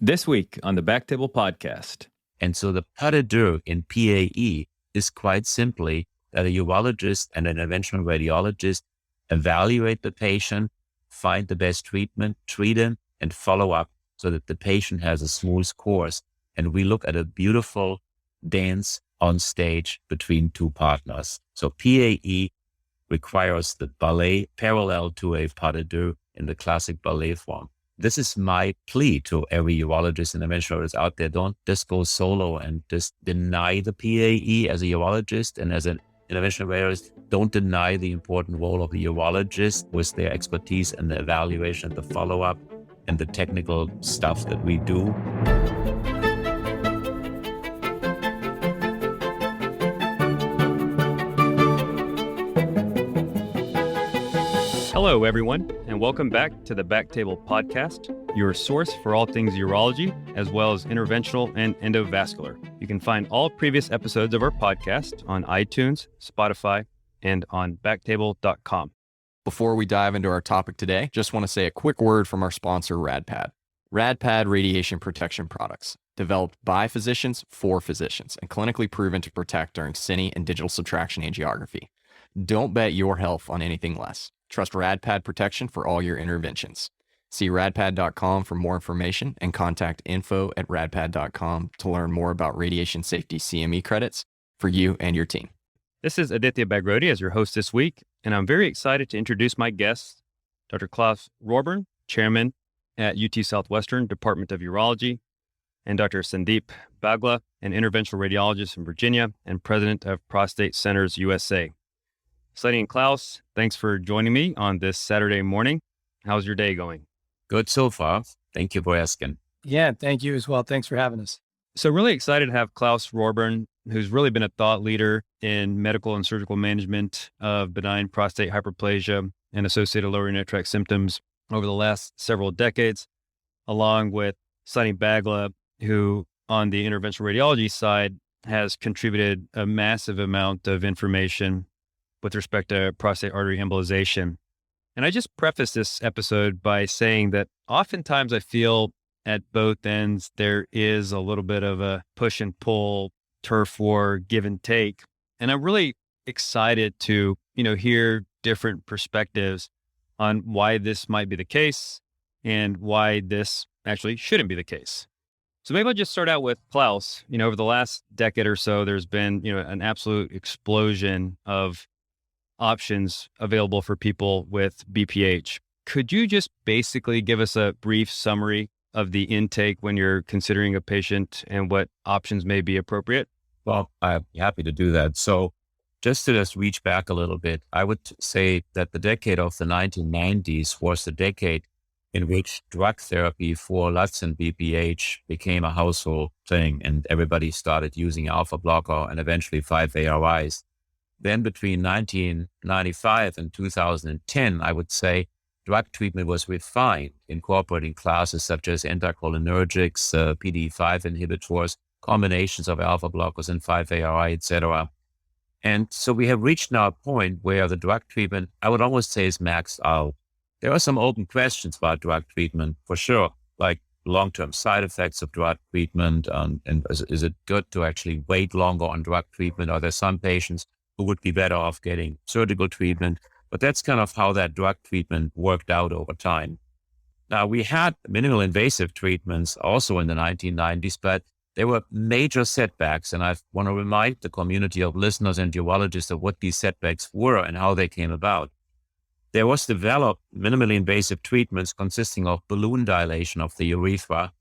This week on the BackTable podcast. And so the pas de deux in PAE is quite simply that a urologist and an interventional radiologist evaluate the patient, find the best treatment, treat him, and follow up so that the patient has a smooth course. And we look at a beautiful dance on stage between two partners. So PAE requires the ballet parallel to a pas de deux in the classic ballet form. This is my plea to every urologist and interventionalist out there. Don't just go solo and just deny the PAE as a urologist, and as an interventional radiologist, don't deny the important role of the urologist with their expertise and the evaluation, the follow-up, and the technical stuff that we do. Hello, everyone, and welcome back to the BackTable podcast, your source for all things urology, as well as interventional and endovascular. You can find all previous episodes of our podcast on iTunes, Spotify, and on BackTable.com. Before we dive into our topic today, just want to say a quick word from our sponsor, RadPad. RadPad radiation protection products, developed by physicians for physicians and clinically proven to protect during cine and digital subtraction angiography. Don't bet your health on anything less. Trust RadPad protection for all your interventions. See radpad.com for more information and contact info@radpad.com to learn more about radiation safety CME credits for you and your team. This is Aditya Bagrodi as your host this week, and I'm very excited to introduce my guest, Dr. Claus Roehrborn, chairman at UT Southwestern Department of Urology, and Dr. Sandeep Bagla, an interventional radiologist in Virginia and president of Prostate Centers USA. Slenny and Claus, thanks for joining me on this Saturday morning. How's your day going? Good so far. Thank you for asking. Yeah, thank you as well. Thanks for having us. So really excited to have Claus Roehrborn, who's really been a thought leader in medical and surgical management of benign prostate hyperplasia and associated lower urinary tract symptoms over the last several decades, along with Sandeep Bagla, who on the interventional radiology side has contributed a massive amount of information with respect to prostate artery embolization. And I just preface this episode by saying that oftentimes I feel at both ends, there is a little bit of a push and pull, turf war, give and take. And I'm really excited to, hear different perspectives on why this might be the case and why this actually shouldn't be the case. So maybe I'll just start out with Claus. Over the last decade or so, there's been, an absolute explosion of options available for people with BPH. Could you just basically give us a brief summary of the intake when you're considering a patient and what options may be appropriate? Well, I'm happy to do that. So just to reach back a little bit, I would say that the decade of the 1990s was the decade in which drug therapy for LUTS and BPH became a household thing, and everybody started using alpha blocker and eventually 5-ARIs. Then between 1995 and 2010, I would say drug treatment was refined, incorporating classes such as anticholinergics, PDE5 inhibitors, combinations of alpha blockers and 5-ARI, etc. And so we have reached now a point where the drug treatment, I would almost say, is maxed out. There are some open questions about drug treatment, for sure, like long-term side effects of drug treatment, and is it good to actually wait longer on drug treatment? Are there some patients who would be better off getting surgical treatment? But that's kind of how that drug treatment worked out over time. Now, we had minimal invasive treatments also in the 1990s, but there were major setbacks. And I want to remind the community of listeners and urologists of what these setbacks were and how they came about. There was developed minimally invasive treatments consisting of balloon dilation of the urethra.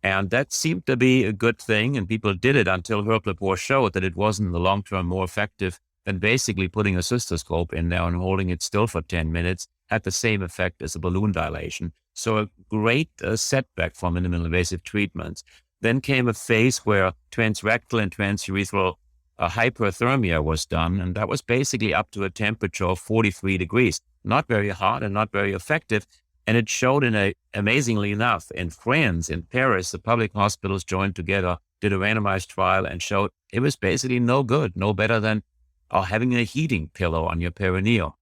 And that seemed to be a good thing. And people did it until Roehrborn showed that it wasn't in the long term more effective than basically putting a cystoscope in there and holding it still for 10 minutes had the same effect as a balloon dilation. So a great setback for minimal invasive treatments. Then came a phase where transrectal and transurethral hyperthermia was done. And that was basically up to a temperature of 43 degrees. Not very hot and not very effective. And it showed amazingly enough, in France, in Paris, the public hospitals joined together, did a randomized trial and showed it was basically no good, no better than having a heating pillow on your perineum.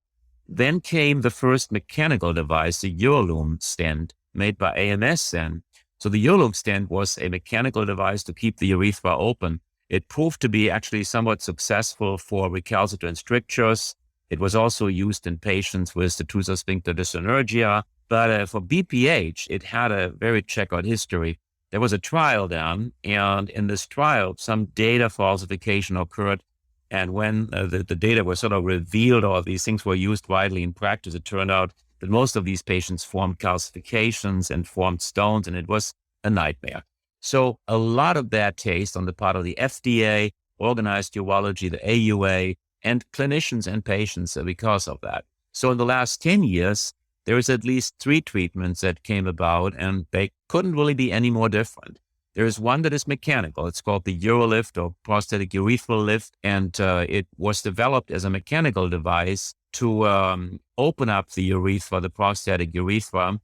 Then came the first mechanical device, the UroLift stent, made by AMS then. So the UroLift stent was a mechanical device to keep the urethra open. It proved to be actually somewhat successful for recalcitrant strictures. It was also used in patients with the tusa sphincter dyssynergia. But for BPH, it had a very checkered history. There was a trial done, and in this trial, some data falsification occurred. And when the data was sort of revealed, or these things were used widely in practice, it turned out that most of these patients formed calcifications and formed stones, and it was a nightmare. So a lot of bad taste on the part of the FDA, organized urology, the AUA, and clinicians and patients because of that. So in the last 10 years, there is at least 3 treatments that came about, and they couldn't really be any more different. There is one that is mechanical. It's called the UroLift, or prostatic urethral lift, and it was developed as a mechanical device to open up the urethra, the prostatic urethra,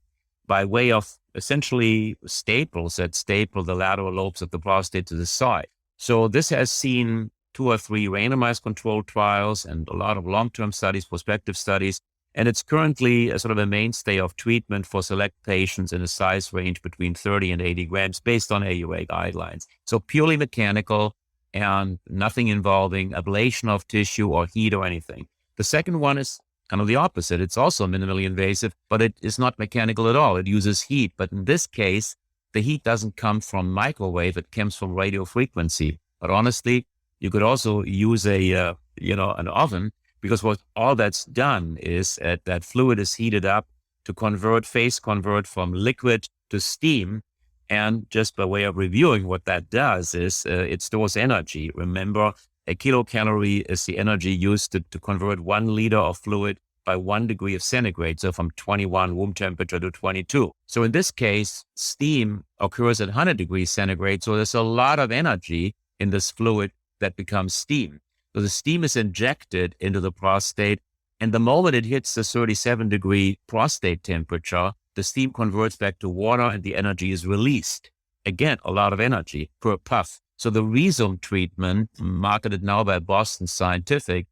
by way of essentially staples that staple the lateral lobes of the prostate to the side. So this has seen 2 or 3 randomized controlled trials and a lot of long-term studies, prospective studies. And it's currently a sort of a mainstay of treatment for select patients in a size range between 30 and 80 grams based on AUA guidelines. So purely mechanical and nothing involving ablation of tissue or heat or anything. The second one is kind of the opposite. It's also minimally invasive, but it is not mechanical at all. It uses heat. But in this case, the heat doesn't come from microwave. It comes from radio frequency. But honestly, you could also use an oven, because what all that's done is that fluid is heated up to phase convert from liquid to steam. And just by way of reviewing, what that does is it stores energy. Remember, a kilocalorie is the energy used to convert 1 liter of fluid by 1 degree of centigrade. So from 21 room temperature to 22. So in this case, steam occurs at 100 degrees centigrade. So there's a lot of energy in this fluid that becomes steam. So the steam is injected into the prostate, and the moment it hits the 37-degree prostate temperature, the steam converts back to water and the energy is released. Again, a lot of energy per puff. So the Rezum treatment, marketed now by Boston Scientific,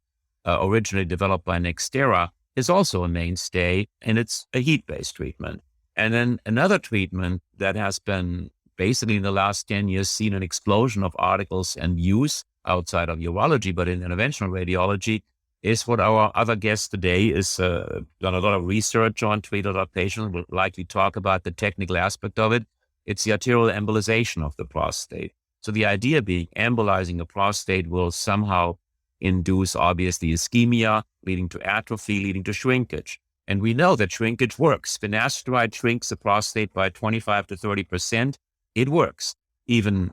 originally developed by Nextera, is also a mainstay, and it's a heat-based treatment. And then another treatment that has been basically in the last 10 years seen an explosion of articles and use outside of urology, but in interventional radiology, is what our other guest today is done a lot of research on, treated a lot of patients, will likely talk about the technical aspect of it. It's the arterial embolization of the prostate. So the idea being embolizing a prostate will somehow induce, obviously, ischemia, leading to atrophy, leading to shrinkage. And we know that shrinkage works. Finasteride shrinks the prostate by 25 to 30%. It works. Even,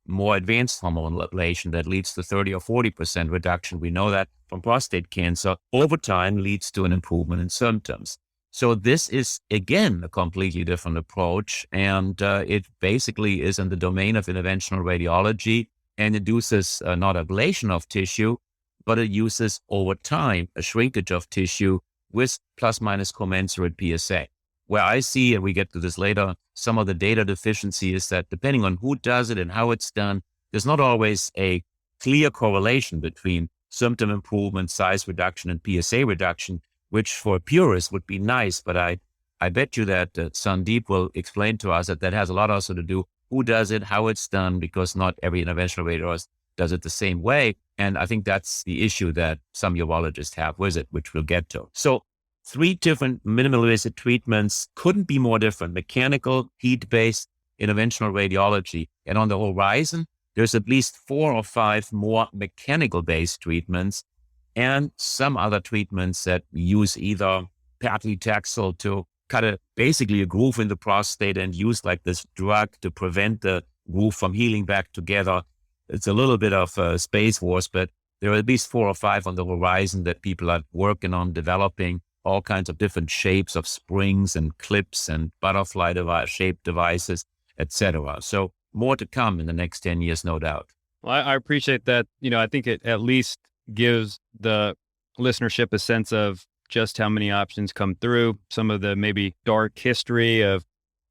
more advanced hormonal ablation that leads to 30 or 40% reduction. We know that from prostate cancer over time leads to an improvement in symptoms. So this is, again, a completely different approach. And it basically is in the domain of interventional radiology, and it uses not ablation of tissue, but it uses over time a shrinkage of tissue with plus minus commensurate PSA. Where I see, and we get to this later, some of the data deficiency is that depending on who does it and how it's done, there's not always a clear correlation between symptom improvement, size reduction, and PSA reduction, which for a purist would be nice. But I bet you that Sandeep will explain to us that has a lot also to do who does it, how it's done, because not every interventional radiologist does it the same way. And I think that's the issue that some urologists have with it, which we'll get to. So 3 different minimally invasive treatments couldn't be more different: mechanical, heat-based, interventional radiology. And on the horizon, there's at least 4 or 5 more mechanical-based treatments and some other treatments that use either paclitaxel to cut basically a groove in the prostate and use like this drug to prevent the groove from healing back together. It's a little bit of space wars, but there are at least 4 or 5 on the horizon that people are working on developing all kinds of different shapes of springs and clips and butterfly shaped devices, etc. So more to come in the next 10 years, no doubt. Well, I appreciate that. I think it at least gives the listenership a sense of just how many options come through, some of the maybe dark history of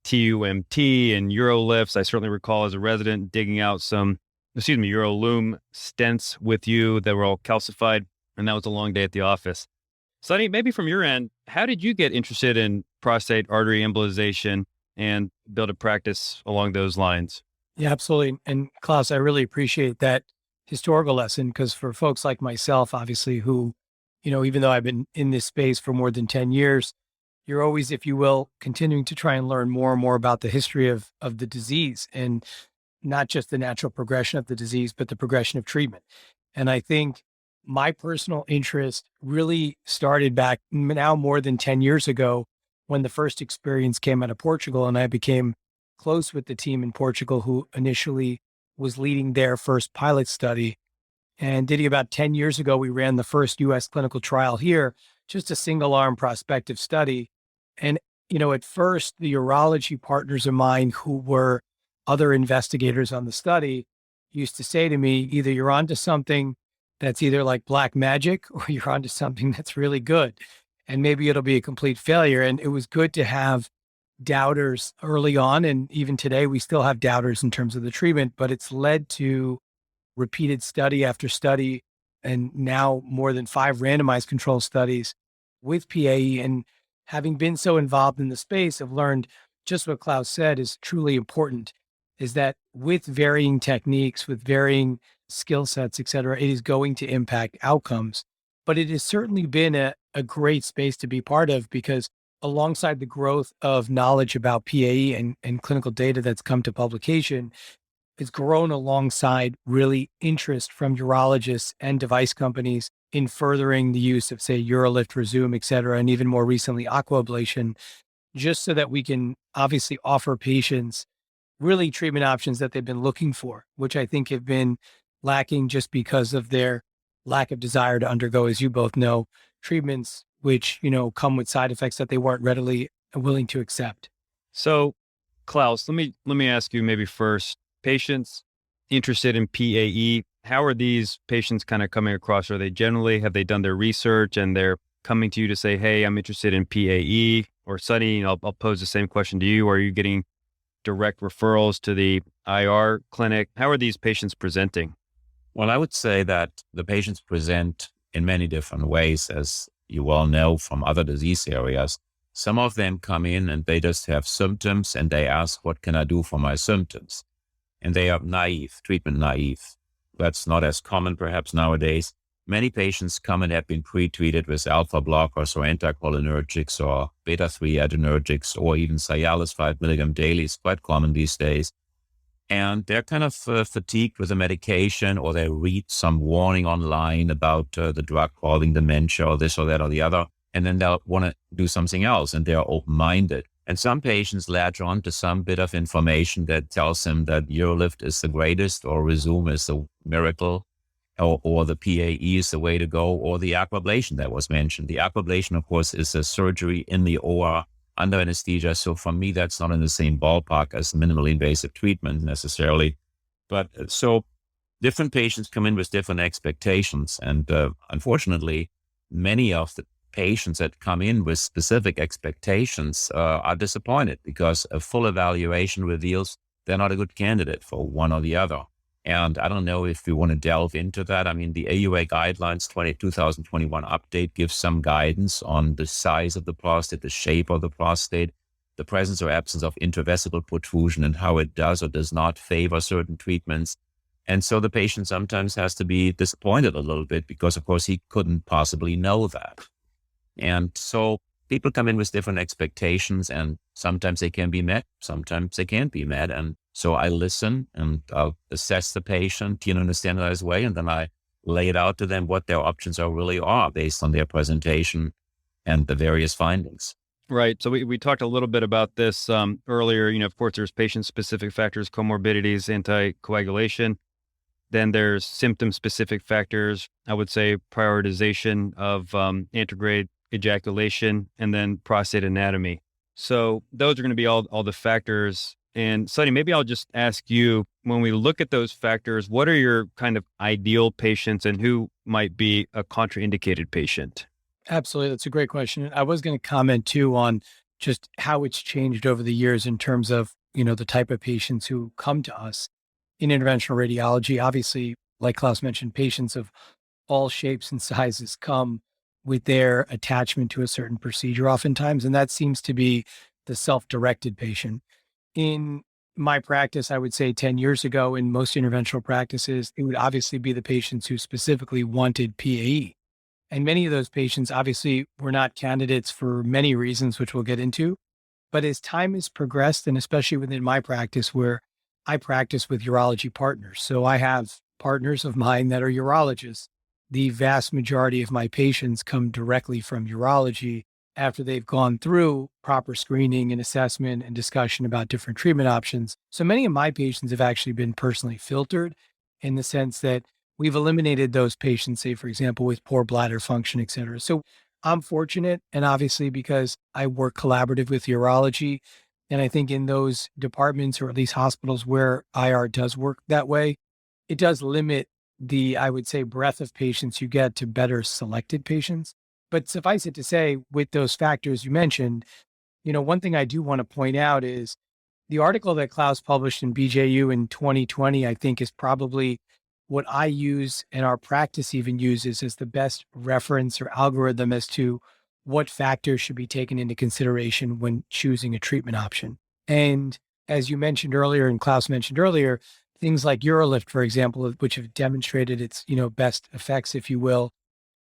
TUMT and UroLifts. I certainly recall as a resident digging out some, UroLume stents with you that were all calcified, and that was a long day at the office. Sonny, maybe from your end, how did you get interested in prostate artery embolization? and build a practice along those lines? Yeah, absolutely. And Klaus, I really appreciate that historical lesson because for folks like myself, obviously, who, even though I've been in this space for more than 10 years, you're always, if you will, continuing to try and learn more and more about the history of the disease and not just the natural progression of the disease, but the progression of treatment. And I think my personal interest really started back now more than 10 years ago when the first experience came out of Portugal and I became close with the team in Portugal who initially was leading their first pilot study. And Diddy, about 10 years ago, we ran the first US clinical trial here, just a single arm prospective study. And, at first, the urology partners of mine who were other investigators on the study used to say to me, either you're onto something that's either like black magic or you're onto something that's really good. And maybe it'll be a complete failure. And it was good to have doubters early on. And even today, we still have doubters in terms of the treatment, but it's led to repeated study after study and now more than 5 randomized control studies with PAE. And having been so involved in the space, I've learned just what Klaus said is truly important is that with varying techniques, with varying skill sets, et cetera, it is going to impact outcomes. But it has certainly been a great space to be part of because alongside the growth of knowledge about PAE and clinical data that's come to publication, it's grown alongside really interest from urologists and device companies in furthering the use of, say, UroLift, Rezum, et cetera, and even more recently, aquablation, just so that we can obviously offer patients really treatment options that they've been looking for, which I think have been lacking just because of their lack of desire to undergo, as you both know, treatments which, come with side effects that they weren't readily willing to accept. So, Klaus, let me ask you maybe first, patients interested in PAE, how are these patients kind of coming across? Are they generally, have they done their research and they're coming to you to say, hey, I'm interested in PAE? Or Sunny, I'll pose the same question to you. Are you getting direct referrals to the IR clinic? How are these patients presenting? Well, I would say that the patients present in many different ways, as you well know from other disease areas. Some of them come in and they just have symptoms and they ask, what can I do for my symptoms? And they are naive, treatment naive. That's not as common perhaps nowadays. Many patients come and have been pre-treated with alpha blockers or anticholinergics or beta-3 adrenergics or even Cialis 5 milligram daily is quite common these days. And they're kind of fatigued with the medication, or they read some warning online about the drug causing dementia or this or that or the other. And then they'll want to do something else and they're open-minded. And some patients latch on to some bit of information that tells them that UroLift is the greatest or Rezum is the miracle or the PAE is the way to go, or the aquablation that was mentioned. The aquablation, of course, is a surgery in the OR under anesthesia. So for me, that's not in the same ballpark as minimally invasive treatment necessarily. But so different patients come in with different expectations. And unfortunately, many of the patients that come in with specific expectations are disappointed because a full evaluation reveals they're not a good candidate for one or the other. And I don't know if we want to delve into that. I mean, the AUA guidelines 2021 update gives some guidance on the size of the prostate, the shape of the prostate, the presence or absence of intravesical protrusion, and how it does or does not favor certain treatments. And so the patient sometimes has to be disappointed a little bit because, of course, he couldn't possibly know that. And so people come in with different expectations, and sometimes they can be met, sometimes they can't be met. And so I listen and I'll assess the patient in a standardized way, and then I lay it out to them what their options really are based on their presentation and the various findings. Right. So we talked a little bit about this earlier. Of course, there's patient-specific factors, comorbidities, anticoagulation. Then there's symptom-specific factors. I would say prioritization of antegrade ejaculation, and then prostate anatomy. So those are going to be all the factors. And Sunny, maybe I'll just ask you, when we look at those factors, what are your kind of ideal patients and who might be a contraindicated patient? Absolutely. That's a great question. I was going to comment too on just how it's changed over the years in terms of, the type of patients who come to us in interventional radiology. Obviously, like Klaus mentioned, patients of all shapes and sizes come with their attachment to a certain procedure oftentimes. And that seems to be the self-directed patient. In my practice, I would say 10 years ago, in most interventional practices, it would obviously be the patients who specifically wanted PAE. And many of those patients obviously were not candidates for many reasons, which we'll get into. But as time has progressed, and especially within my practice, where I practice with urology partners, so I have partners of mine that are urologists. The vast majority of my patients come directly from urology after they've gone through proper screening and assessment and discussion about different treatment options. So many of my patients have actually been personally filtered in the sense that we've eliminated those patients, say, for example, with poor bladder function, et cetera. So I'm fortunate, and obviously because I work collaborative with urology, and I think in those departments or at least hospitals where IR does work that way, it does limit the, I would say, breadth of patients you get to better selected patients. But suffice it to say, with those factors you mentioned, one thing I do want to point out is the article that Klaus published in BJU in 2020, I think is probably what I use and our practice even uses as the best reference or algorithm as to what factors should be taken into consideration when choosing a treatment option. And as you mentioned earlier, and Klaus mentioned earlier, things like UroLift, for example, which have demonstrated its, best effects, if you will,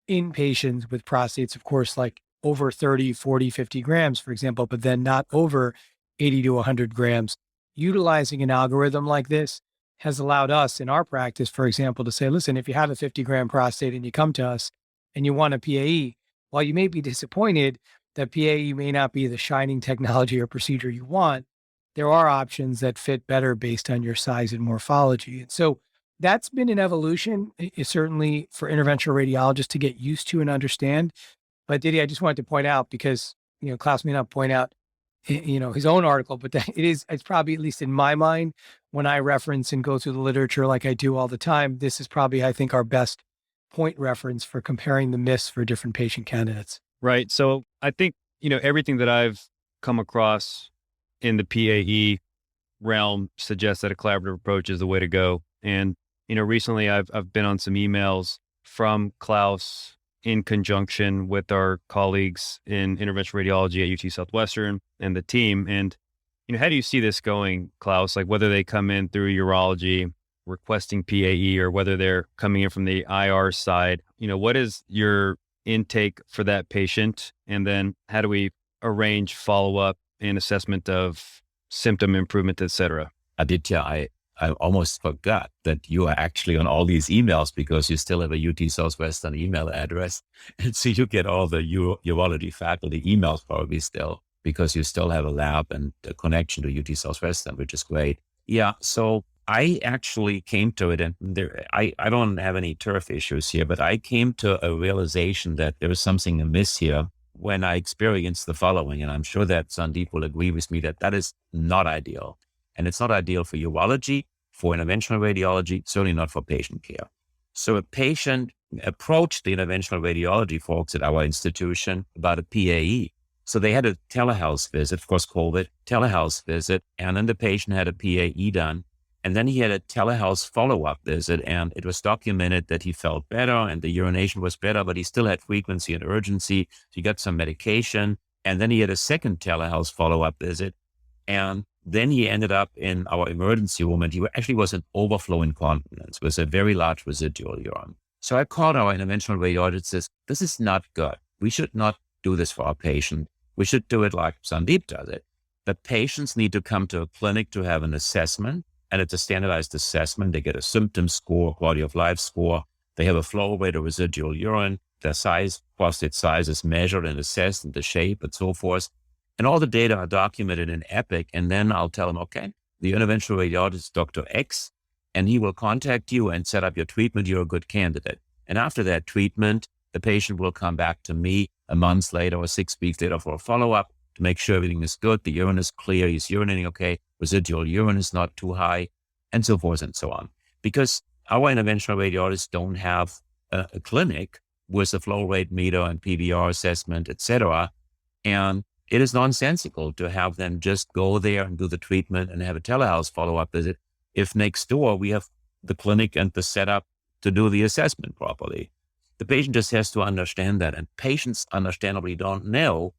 in patients with prostates, of course, like over 30, 40, 50 grams, for example, but then not over 80 to 100 grams. Utilizing an algorithm like this has allowed us in our practice, for example, to say, listen, if you have a 50-gram prostate and you come to us and you want a PAE, while you may be disappointed that PAE may not be the shining technology or procedure you want, there are options that fit better based on your size and morphology. And so that's been an evolution, certainly for interventional radiologists to get used to and understand. But Didi, I just wanted to point out, because, Klaus may not point out, his own article, but it's probably, at least in my mind, when I reference and go through the literature like I do all the time, this is probably, I think, our best point reference for comparing the myths for different patient candidates. Right. So I think, everything that I've come across in the PAE realm suggests that a collaborative approach is the way to go. And, recently I've been on some emails from Klaus in conjunction with our colleagues in interventional radiology at UT Southwestern and the team. And, how do you see this going, Klaus? Like whether they come in through urology requesting PAE or whether they're coming in from the IR side, what is your intake for that patient? And then how do we arrange follow-up and assessment of symptom improvement, et cetera? Aditya, I almost forgot that you are actually on all these emails because you still have a UT Southwestern email address. And so you get all the urology faculty emails probably still, because you still have a lab and a connection to UT Southwestern, which is great. Yeah. So I actually came to it, and I don't have any turf issues here, but I came to a realization that there was something amiss here when I experienced the following. And I'm sure that Sandeep will agree with me that is not ideal. And it's not ideal for urology, for interventional radiology, certainly not for patient care. So a patient approached the interventional radiology folks at our institution about a PAE. So they had a telehealth visit, of course, COVID, telehealth visit, and then the patient had a PAE done. And then he had a telehealth follow-up visit, and it was documented that he felt better and the urination was better, but he still had frequency and urgency. So he got some medication. And then he had a second telehealth follow-up visit. And then he ended up in our emergency room, and he actually was in overflow incontinence with a very large residual urine. So I called our interventional radiologist and says, this is not good. We should not do this for our patient. We should do it like Sandeep does it. The patients need to come to a clinic to have an assessment, and it's a standardized assessment. They get a symptom score, quality of life score. They have a flow rate of residual urine. Their size, prostate size is measured and assessed, and the shape and so forth. And all the data are documented in Epic. And then I'll tell them, okay, the interventional radiologist, Dr. X, and he will contact you and set up your treatment. You're a good candidate. And after that treatment, the patient will come back to me a month later or 6 weeks later for a follow-up to make sure everything is good. The urine is clear. He's urinating okay. Residual urine is not too high, and so forth and so on. Because our interventional radiologists don't have a clinic with a flow rate meter and PVR assessment, et cetera. And it is nonsensical to have them just go there and do the treatment and have a telehealth follow-up visit if next door we have the clinic and the setup to do the assessment properly. The patient just has to understand that. And patients understandably don't know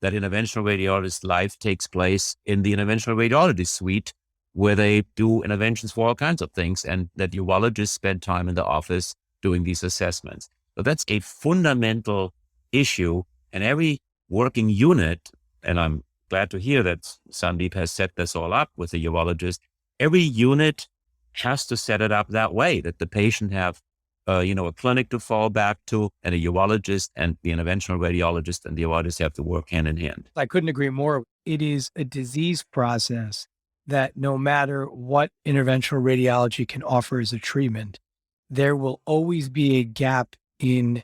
that interventional radiologist life takes place in the interventional radiology suite, where they do interventions for all kinds of things, and that urologists spend time in the office doing these assessments. So that's a fundamental issue, and every working unit, and I'm glad to hear that Sandeep has set this all up with the urologist, every unit has to set it up that way, that the patient have a clinic to fall back to, and a urologist and the interventional radiologist and the urologist have to work hand in hand. I couldn't agree more. It is a disease process that no matter what interventional radiology can offer as a treatment, there will always be a gap in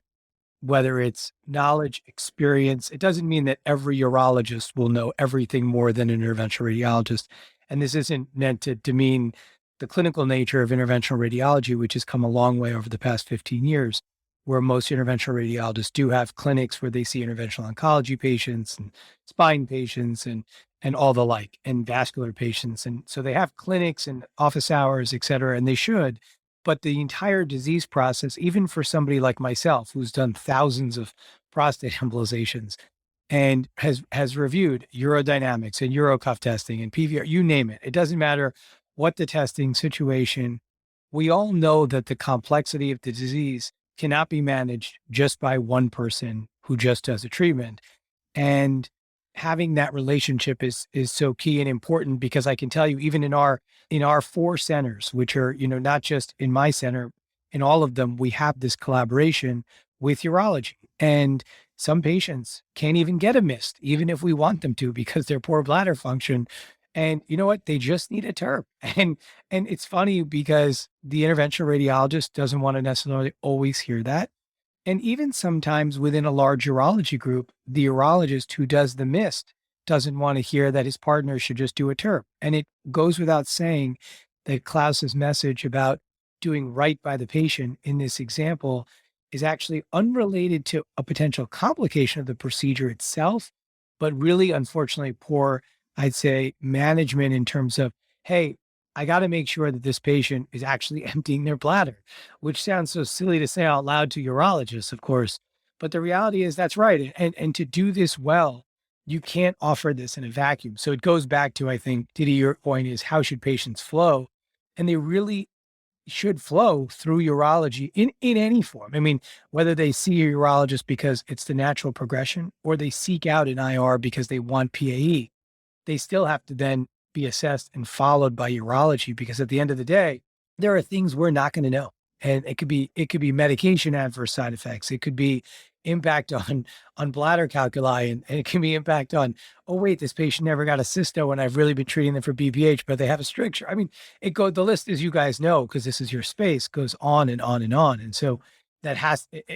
whether it's knowledge, experience. It doesn't mean that every urologist will know everything more than an interventional radiologist. And this isn't meant to demean the clinical nature of interventional radiology, which has come a long way over the past 15 years, where most interventional radiologists do have clinics where they see interventional oncology patients and spine patients and all the like, and vascular patients. And so they have clinics and office hours, et cetera, and they should. But the entire disease process, even for somebody like myself, who's done thousands of prostate embolizations and has reviewed urodynamics and urocuff testing and PVR, you name it. It doesn't matter what the testing situation. We all know that the complexity of the disease cannot be managed just by one person who just does a treatment. And having that relationship is so key and important, because I can tell you, even in our 4 centers, which are, not just in my center, in all of them, we have this collaboration with urology. And some patients can't even get a mist, even if we want them to, because their poor bladder function. And you know what? They just need a TURP. And it's funny because the interventional radiologist doesn't want to necessarily always hear that. And even sometimes within a large urology group, the urologist who does the mist doesn't want to hear that his partner should just do a TURP. And it goes without saying that Klaus's message about doing right by the patient in this example is actually unrelated to a potential complication of the procedure itself, but really, unfortunately, poor, I'd say, management in terms of, hey, I got to make sure that this patient is actually emptying their bladder, which sounds so silly to say out loud to urologists, of course. But the reality is that's right. And to do this well, you can't offer this in a vacuum. So it goes back to, I think, Didi, your point is, how should patients flow? And they really should flow through urology in any form. I mean, whether they see a urologist because it's the natural progression, or they seek out an IR because they want PAE, they still have to then be assessed and followed by urology, because at the end of the day, there are things we're not going to know. And it could be medication adverse side effects. It could be impact on bladder calculi, and it can be impact on, oh wait, this patient never got a cysto and I've really been treating them for BPH, but they have a stricture. I mean, the list, as you guys know, because this is your space, goes on and on and on. And so that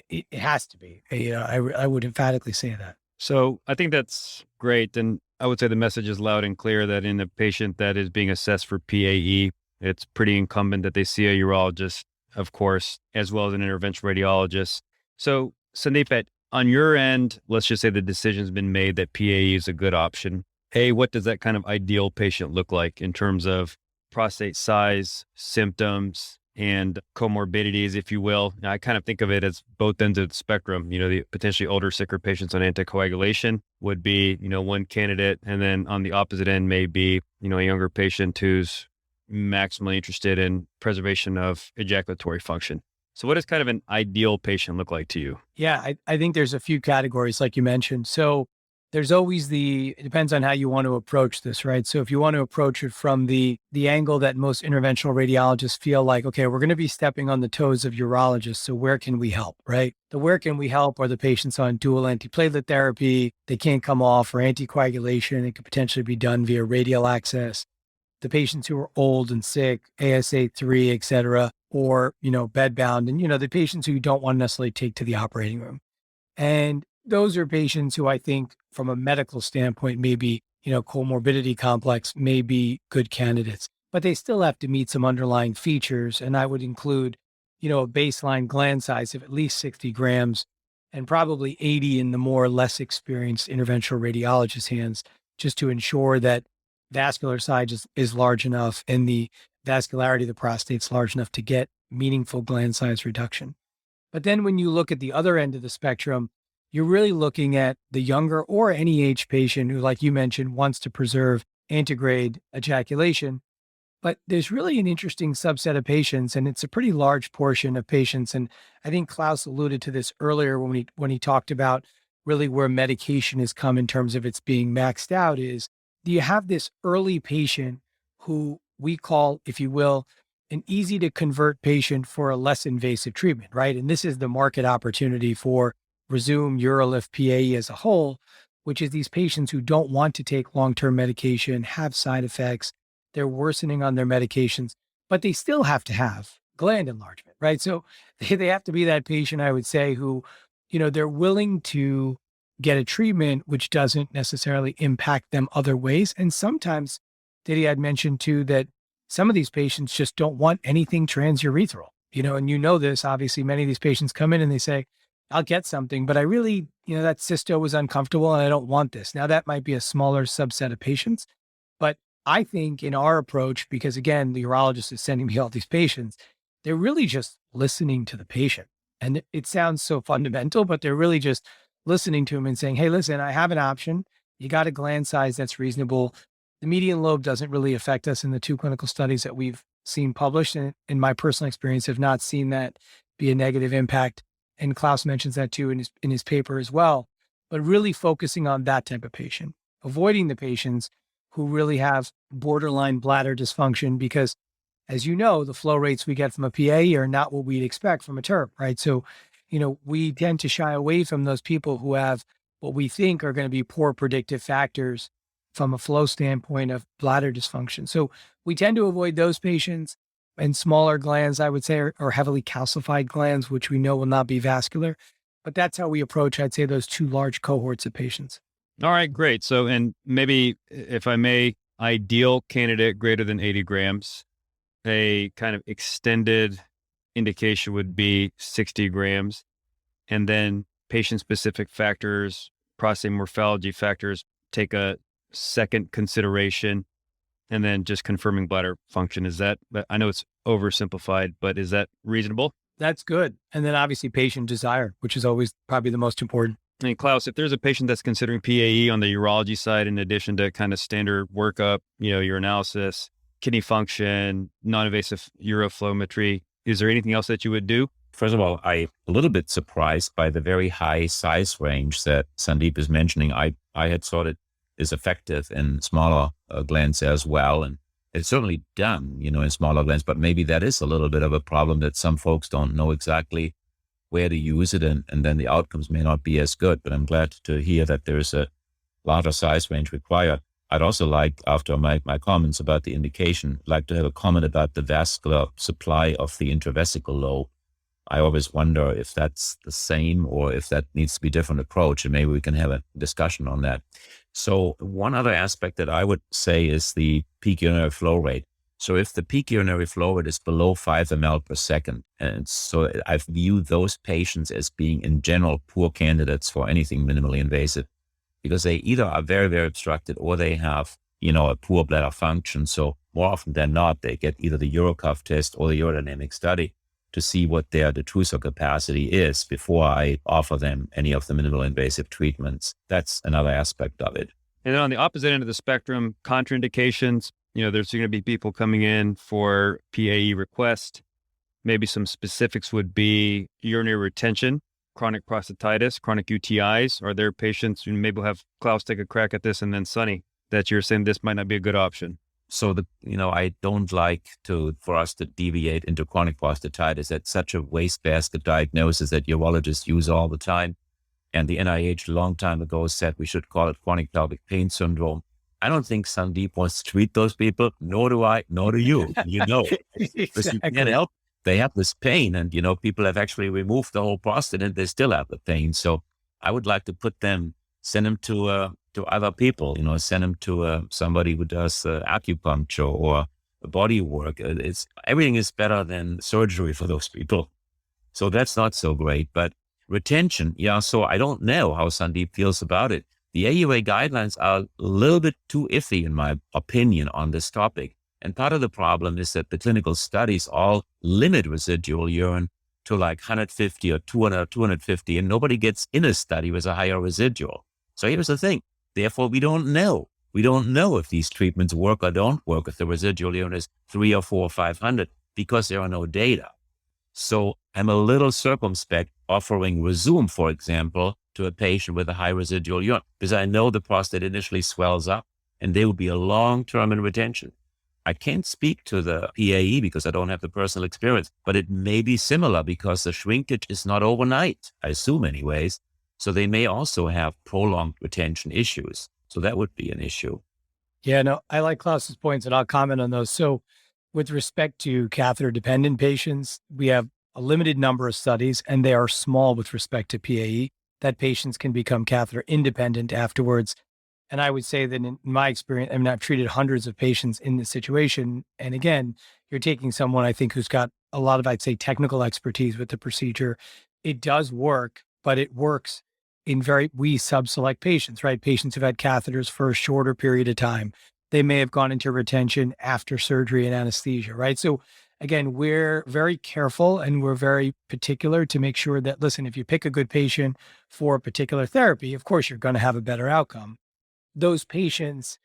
it has to be. I would emphatically say that. So I think that's great. And I would say the message is loud and clear that in a patient that is being assessed for PAE, it's pretty incumbent that they see a urologist, of course, as well as an interventional radiologist. So Sandeep, on your end, let's just say the decision's been made that PAE is a good option. What does that kind of ideal patient look like in terms of prostate size, symptoms, and comorbidities, if you will? Now, I kind of think of it as both ends of the spectrum. The potentially older, sicker patients on anticoagulation would be, one candidate. And then on the opposite end may be, a younger patient who's maximally interested in preservation of ejaculatory function. So what does kind of an ideal patient look like to you? Yeah, I think there's a few categories, like you mentioned. So there's always it depends on how you want to approach this, right? So if you want to approach it from the angle that most interventional radiologists feel like, okay, we're going to be stepping on the toes of urologists. So where can we help, right? The where can we help are the patients on dual antiplatelet therapy. They can't come off, or anticoagulation. It could potentially be done via radial access. The patients who are old and sick, ASA3, et cetera, or, bedbound, and, the patients who you don't want to necessarily take to the operating room. And those are patients who I think from a medical standpoint, maybe, comorbidity complex may be good candidates, but they still have to meet some underlying features. And I would include, a baseline gland size of at least 60 grams and probably 80 in the more less experienced interventional radiologist hands, just to ensure that vascular size is large enough and the vascularity of the prostate is large enough to get meaningful gland size reduction. But then when you look at the other end of the spectrum, you're really looking at the younger or any age patient who, like you mentioned, wants to preserve antegrade ejaculation. But there's really an interesting subset of patients, and it's a pretty large portion of patients. And I think Klaus alluded to this earlier when he talked about really where medication has come in terms of its being maxed out is you have this early patient who we call, if you will, an easy to convert patient for a less invasive treatment, right? And this is the market opportunity for Rezum, UroLift, PAE as a whole, which is these patients who don't want to take long-term medication, have side effects, they're worsening on their medications, but they still have to have gland enlargement, right? So they have to be that patient, I would say, who, they're willing to get a treatment which doesn't necessarily impact them other ways. And sometimes, Diddy had mentioned too, that some of these patients just don't want anything transurethral, and this, obviously, many of these patients come in and they say, I'll get something, but I really, that cysto was uncomfortable and I don't want this. Now that might be a smaller subset of patients, but I think in our approach, because again, the urologist is sending me all these patients, they're really just listening to the patient. And it sounds so fundamental, but they're really just listening to him and saying, hey, listen, I have an option. You got a gland size that's reasonable. The median lobe doesn't really affect us in the 2 clinical studies that we've seen published. And in my personal experience, have not seen that be a negative impact. And Klaus mentions that too in his paper as well. But really focusing on that type of patient, avoiding the patients who really have borderline bladder dysfunction, because as you know, the flow rates we get from a PA are not what we'd expect from a TURP, right? So, we tend to shy away from those people who have what we think are going to be poor predictive factors from a flow standpoint of bladder dysfunction. So we tend to avoid those patients, and smaller glands, I would say, are heavily calcified glands, which we know will not be vascular. But that's how we approach, I'd say, those 2 large cohorts of patients. All right, great. So, and maybe if I may, ideal candidate greater than 80 grams, a kind of extended indication would be 60 grams. And then patient-specific factors, prostate morphology factors, take a second consideration. And then just confirming bladder function. Is that, I know it's oversimplified, but is that reasonable? That's good. And then obviously patient desire, which is always probably the most important. And Klaus, if there's a patient that's considering PAE on the urology side, in addition to kind of standard workup, urinalysis, kidney function, non-invasive urophilometry, is there anything else that you would do? First of all, I'm a little bit surprised by the very high size range that Sandeep is mentioning. I had thought it is effective in smaller glands as well. And it's certainly done, in smaller glands, but maybe that is a little bit of a problem that some folks don't know exactly where to use it. And then the outcomes may not be as good, but I'm glad to hear that there's a larger size range required. I'd also like, after my comments about the indication, like to have a comment about the vascular supply of the intravesical lobe. I always wonder if that's the same or if that needs to be a different approach, and maybe we can have a discussion on that. So one other aspect that I would say is the peak urinary flow rate. So if the peak urinary flow rate is below 5 ml per second, and so I view those patients as being in general poor candidates for anything minimally invasive, because they either are very, very obstructed or they have, a poor bladder function. So more often than not, they get either the Urocuff test or the urodynamic study to see what their detrusor capacity is before I offer them any of the minimal invasive treatments. That's another aspect of it. And then on the opposite end of the spectrum, contraindications, there's going to be people coming in for PAE request. Maybe some specifics would be urinary retention, chronic prostatitis, chronic UTIs. Are there patients who maybe will have Klaus take a crack at this, and then Sonny, that you're saying this might not be a good option? So I don't like for us to deviate into chronic prostatitis. That's such a wastebasket diagnosis that urologists use all the time. And the NIH a long time ago said we should call it chronic pelvic pain syndrome. I don't think Sandeep wants to treat those people, nor do I, nor do you, Because you can't help. They have this pain, and, people have actually removed the whole prostate and they still have the pain. So I would like to send them to other people, send them to somebody who does acupuncture or body work. Everything is better than surgery for those people. So that's not so great. But retention, so I don't know how Sandeep feels about it. The AUA guidelines are a little bit too iffy, in my opinion, on this topic. And part of the problem is that the clinical studies all limit residual urine to like 150 or 200 or 250, and nobody gets in a study with a higher residual. So here's the thing. Therefore, we don't know. We don't know if these treatments work or don't work if the residual even is 3 or 4 or 500 because there are no data. So I'm a little circumspect offering Rezum, for example, to a patient with a high residual urine because I know the prostate initially swells up and they will be a long-term in retention. I can't speak to the PAE because I don't have the personal experience, but it may be similar because the shrinkage is not overnight, I assume anyways. So they may also have prolonged retention issues. So that would be an issue. Yeah, no, I like Klaus's points and I'll comment on those. So with respect to catheter dependent patients, we have a limited number of studies and they are small with respect to PAE that patients can become catheter independent afterwards. And I would say that in my experience, I mean, I've treated hundreds of patients in this situation. And again, you're taking someone, I think, who's got a lot of, I'd say, technical expertise with the procedure. It does work, but it works in we sub-select patients, right? Patients who've had catheters for a shorter period of time. They may have gone into retention after surgery and anesthesia, right? So again, we're very careful and we're very particular to make sure that, listen, if you pick a good patient for a particular therapy, of course, you're going to have a better outcome. Those patients,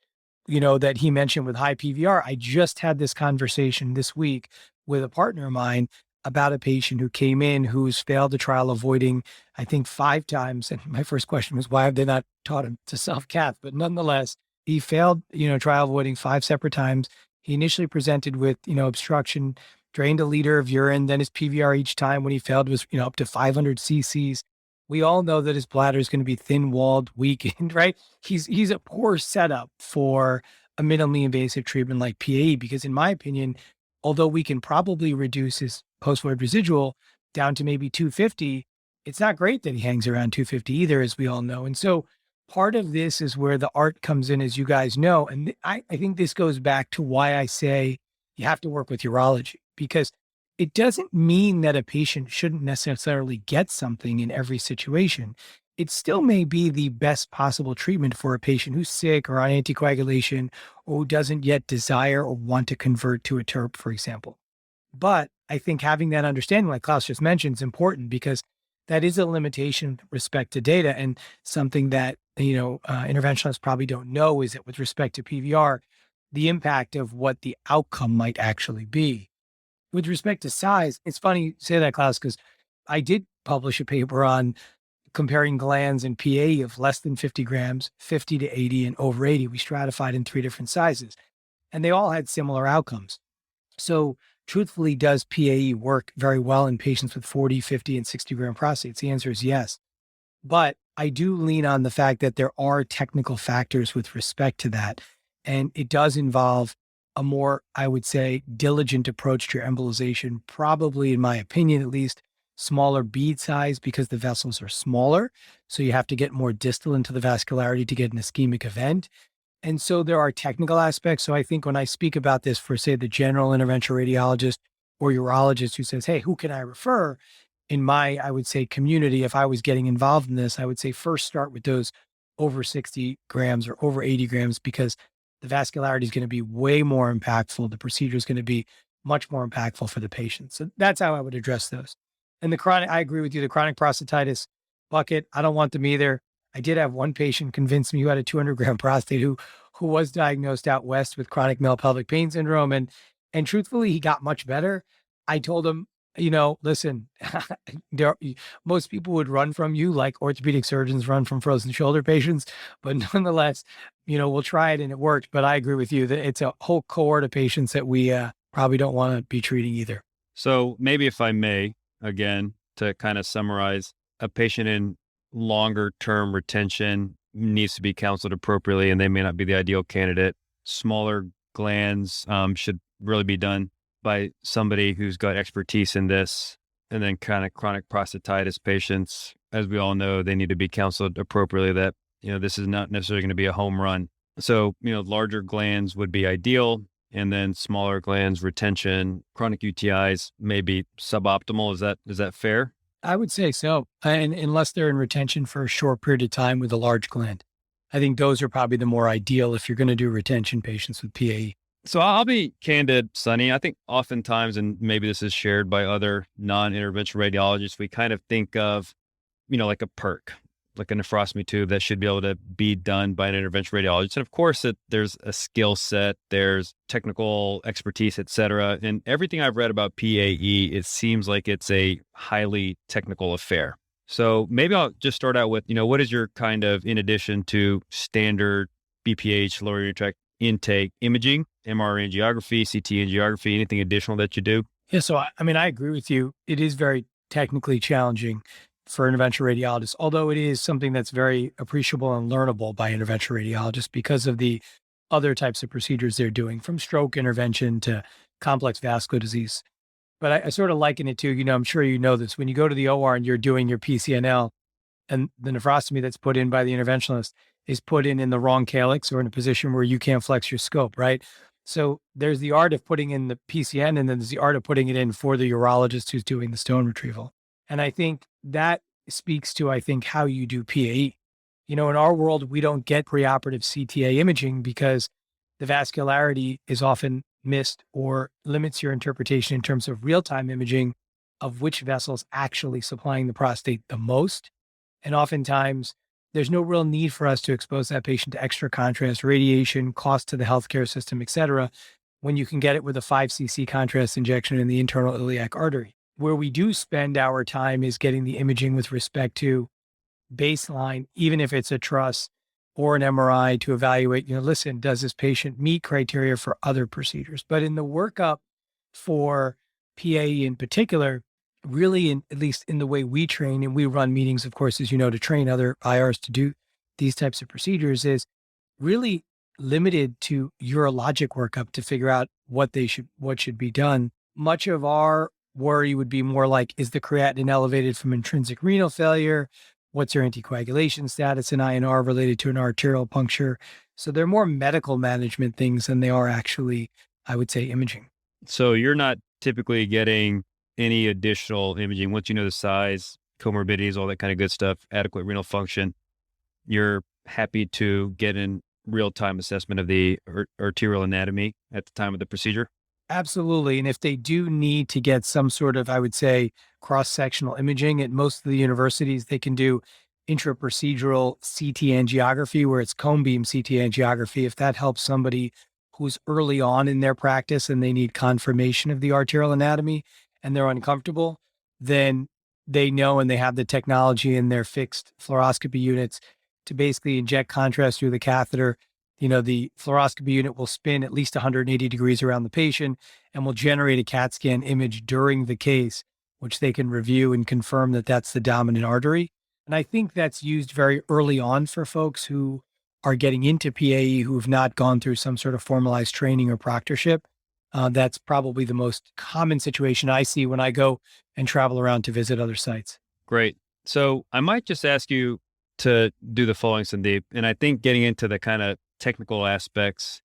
that he mentioned with high PVR, I just had this conversation this week with a partner of mine about a patient who came in who's failed the trial avoiding, I think 5 times. And my first question was, why have they not taught him to self-cath? But nonetheless, he failed, trial avoiding 5 separate times. He initially presented with, obstruction, drained a liter of urine. Then his PVR each time when he failed was, up to 500 cc's. We all know that his bladder is going to be thin-walled, weakened, right? He's a poor setup for a minimally invasive treatment like PAE because, in my opinion, although we can probably reduce his post-void residual down to maybe 250, it's not great that he hangs around 250 either, as we all know. And so part of this is where the art comes in, as you guys know. And I think this goes back to why I say you have to work with urology, because it doesn't mean that a patient shouldn't necessarily get something in every situation. It still may be the best possible treatment for a patient who's sick or on anticoagulation or who doesn't yet desire or want to convert to a TURP, for example. But I think having that understanding, like Klaus just mentioned, is important because that is a limitation with respect to data, and something that, interventionalists probably don't know is that with respect to PVR, the impact of what the outcome might actually be. With respect to size, it's funny you say that, Klaus, because I did publish a paper on comparing glands in PA of less than 50 grams, 50 to 80, and over 80. We stratified in 3 different sizes, and they all had similar outcomes. So truthfully, does PAE work very well in patients with 40, 50, and 60 gram prostates? The answer is yes. But I do lean on the fact that there are technical factors with respect to that. And it does involve a more, I would say, diligent approach to your embolization, probably, in my opinion, at least, smaller bead size because the vessels are smaller. So you have to get more distal into the vascularity to get an ischemic event. And so there are technical aspects. So I think when I speak about this for, say, the general interventional radiologist or urologist who says, hey, who can I refer? In my, I would say, community, if I was getting involved in this, I would say first start with those over 60 grams or over 80 grams because the vascularity is going to be way more impactful. The procedure is going to be much more impactful for the patient. So that's how I would address those. And the chronic, I agree with you, the chronic prostatitis bucket, I don't want them either. I did have one patient convince me who had a 200-gram prostate who was diagnosed out west with chronic male pelvic pain syndrome. And truthfully, he got much better. I told him, listen, most people would run from you like orthopedic surgeons run from frozen shoulder patients. But nonetheless, we'll try it and it worked. But I agree with you that it's a whole cohort of patients that we probably don't want to be treating either. So maybe if I may, again, to kind of summarize, a patient in longer term retention needs to be counseled appropriately and they may not be the ideal candidate. Smaller glands should really be done by somebody who's got expertise in this. And then kind of chronic prostatitis patients, as we all know, they need to be counseled appropriately that, this is not necessarily going to be a home run. So, larger glands would be ideal. And then smaller glands, retention, chronic UTIs may be suboptimal. Is that fair? I would say so. And unless they're in retention for a short period of time with a large gland. I think those are probably the more ideal if you're going to do retention patients with PAE. So I'll be candid, Sonny. I think oftentimes, and maybe this is shared by other non-interventional radiologists, we kind of think of, like a perk, like a nephrostomy tube that should be able to be done by an interventional radiologist. And of course, there's a skill set, there's technical expertise, et cetera. And everything I've read about PAE, it seems like it's a highly technical affair. So maybe I'll just start out with, what is your kind of, in addition to standard BPH, lower urinary tract intake imaging, MR angiography, CT angiography, anything additional that you do? Yeah. So, I agree with you. It is very technically challenging for interventional radiologists, although it is something that's very appreciable and learnable by interventional radiologists because of the other types of procedures they're doing, from stroke intervention to complex vascular disease. But I sort of liken it to, I'm sure you know this, when you go to the OR and you're doing your PCNL and the nephrostomy that's put in by the interventionalist is put in the wrong calyx or in a position where you can't flex your scope, right? So there's the art of putting in the PCN, and then there's the art of putting it in for the urologist who's doing the stone retrieval. And I think that speaks to, how you do PAE. In our world, we don't get preoperative CTA imaging because the vascularity is often missed or limits your interpretation in terms of real-time imaging of which vessel's actually supplying the prostate the most. And oftentimes, there's no real need for us to expose that patient to extra contrast, radiation, cost to the healthcare system, et cetera, when you can get it with a 5 cc contrast injection in the internal iliac artery. Where we do spend our time is getting the imaging with respect to baseline, even if it's a truss or an MRI, to evaluate, listen, does this patient meet criteria for other procedures? But in the workup for PAE in particular, really, at least in the way we train, and we run meetings, of course, as you know, to train other IRs to do these types of procedures, is really limited to urologic workup to figure out what should be done. Much of our worry would be more like, is the creatinine elevated from intrinsic renal failure? What's your anticoagulation status in INR related to an arterial puncture? So they're more medical management things than they are actually, I would say, imaging. So you're not typically getting any additional imaging once you know the size, comorbidities, all that kind of good stuff, adequate renal function. You're happy to get in real-time assessment of the arterial anatomy at the time of the procedure? Absolutely. And if they do need to get some sort of, I would say, cross-sectional imaging, at most of the universities, they can do intraprocedural CT angiography, where it's cone beam CT angiography. If that helps somebody who's early on in their practice and they need confirmation of the arterial anatomy and they're uncomfortable, then they know and they have the technology in their fixed fluoroscopy units to basically inject contrast through the catheter. The fluoroscopy unit will spin at least 180 degrees around the patient and will generate a CAT scan image during the case, which they can review and confirm that that's the dominant artery. And I think that's used very early on for folks who are getting into PAE who have not gone through some sort of formalized training or proctorship. That's probably the most common situation I see when I go and travel around to visit other sites. Great. So I might just ask you to do the following, Sandeep. And I think getting into the kind of technical aspects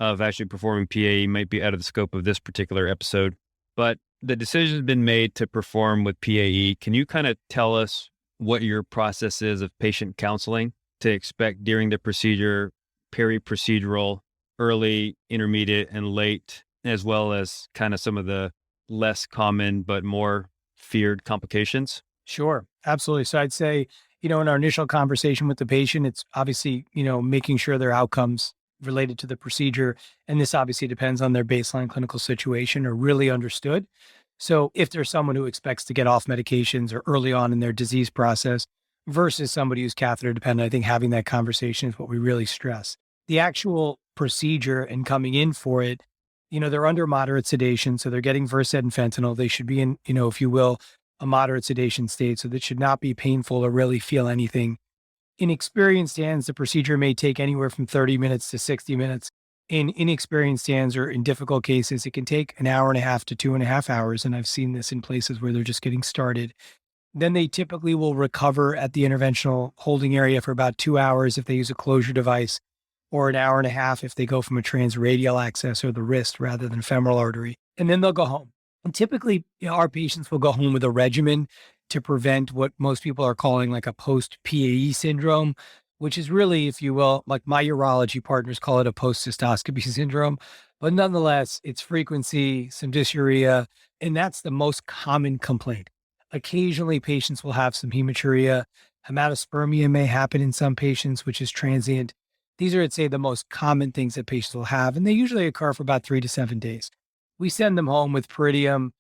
of actually performing PAE might be out of the scope of this particular episode, but the decision has been made to perform with PAE. Can you kind of tell us what your process is of patient counseling to expect during the procedure, peri-procedural, early, intermediate, and late, as well as kind of some of the less common but more feared complications? Sure, absolutely. So I'd say, in our initial conversation with the patient, it's obviously, making sure their outcomes related to the procedure, and this obviously depends on their baseline clinical situation, are really understood. So if there's someone who expects to get off medications or early on in their disease process versus somebody who's catheter dependent, I think having that conversation is what we really stress. The actual procedure and coming in for it, they're under moderate sedation, so they're getting Versed and fentanyl. They should be in, if you will, a moderate sedation state, so that should not be painful or really feel anything. In experienced hands, the procedure may take anywhere from 30 minutes to 60 minutes. In inexperienced hands or in difficult cases, it can take an hour and a half to 2.5 hours. And I've seen this in places where they're just getting started. Then they typically will recover at the interventional holding area for about 2 hours if they use a closure device, or an hour and a half if they go from a transradial access or the wrist rather than femoral artery. And then they'll go home. And typically, our patients will go home with a regimen to prevent what most people are calling like a post-PAE syndrome, which is really, if you will, like my urology partners call it a post-cystoscopy syndrome. But nonetheless, it's frequency, some dysuria, and that's the most common complaint. Occasionally, patients will have some hematuria. Hematospermia may happen in some patients, which is transient. These are, I'd say, the most common things that patients will have, and they usually occur for about 3 to 7 days. We send them home with Pyridium.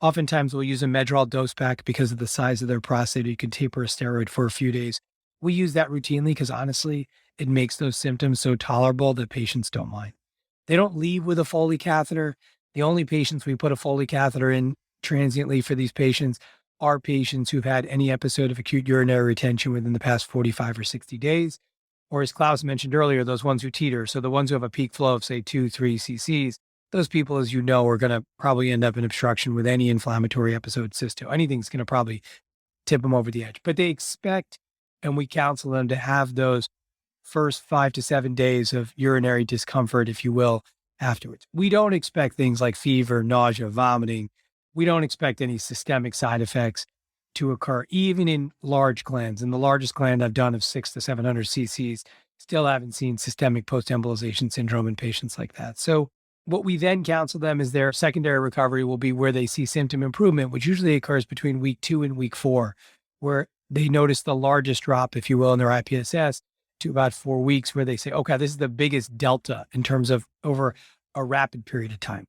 Oftentimes, we'll use a Medrol dose pack because of the size of their prostate. You can taper a steroid for a few days. We use that routinely because honestly, it makes those symptoms so tolerable that patients don't mind. They don't leave with a Foley catheter. The only patients we put a Foley catheter in transiently for these patients are patients who've had any episode of acute urinary retention within the past 45 or 60 days. Or as Claus mentioned earlier, those ones who teeter. So the ones who have a peak flow of say 2-3 cc's, those people, as you know, are going to probably end up in obstruction with any inflammatory episode cysto. Anything's going to probably tip them over the edge. But they expect, and we counsel them to have those first 5 to 7 days of urinary discomfort, if you will, afterwards. We don't expect things like fever, nausea, vomiting. We don't expect any systemic side effects to occur, even in large glands. And the largest gland I've done of 600 to 700 cc's, still haven't seen systemic post-embolization syndrome in patients like that. So what we then counsel them is their secondary recovery will be where they see symptom improvement, which usually occurs between week 2 and week 4, where they notice the largest drop, if you will, in their IPSS to about 4 weeks, where they say, okay, this is the biggest delta in terms of over a rapid period of time.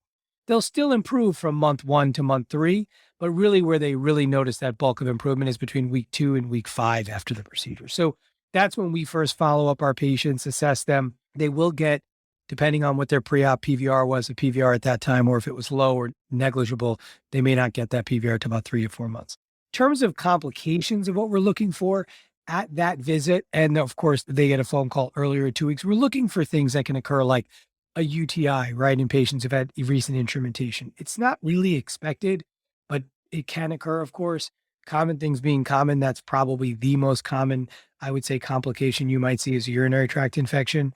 They'll still improve from month 1 to month 3, but really where they really notice that bulk of improvement is between week 2 and week 5 after the procedure. So that's when we first follow up our patients, assess them. They will get, depending on what their pre-op PVR was, a PVR at that time, or if it was low or negligible, they may not get that PVR to about 3 to 4 months. In terms of complications of what we're looking for at that visit, and of course, they get a phone call earlier in 2 weeks, we're looking for things that can occur like a UTI, right, in patients who've had recent instrumentation. It's not really expected, but it can occur, of course. Common things being common, that's probably the most common, I would say, complication you might see is a urinary tract infection.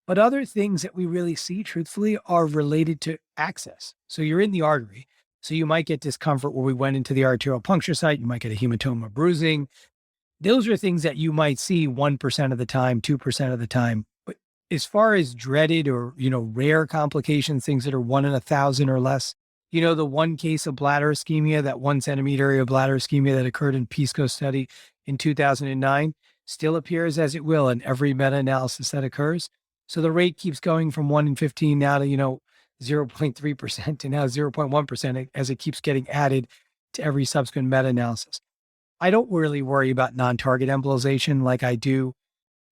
But other things that we really see, truthfully, are related to access. So you're in the artery. So you might get discomfort where we went into the arterial puncture site. You might get a hematoma, bruising. Those are things that you might see 1% of the time, 2% of the time. But as far as dreaded or, rare complications, things that are 1 in 1,000 or less, the one case of bladder ischemia, that 1 centimeter area of bladder ischemia that occurred in PISCO study in 2009 still appears as it will in every meta-analysis that occurs. So the rate keeps going from 1 in 15 now to, 0.3% to now 0.1% as it keeps getting added to every subsequent meta-analysis. I don't really worry about non-target embolization like I do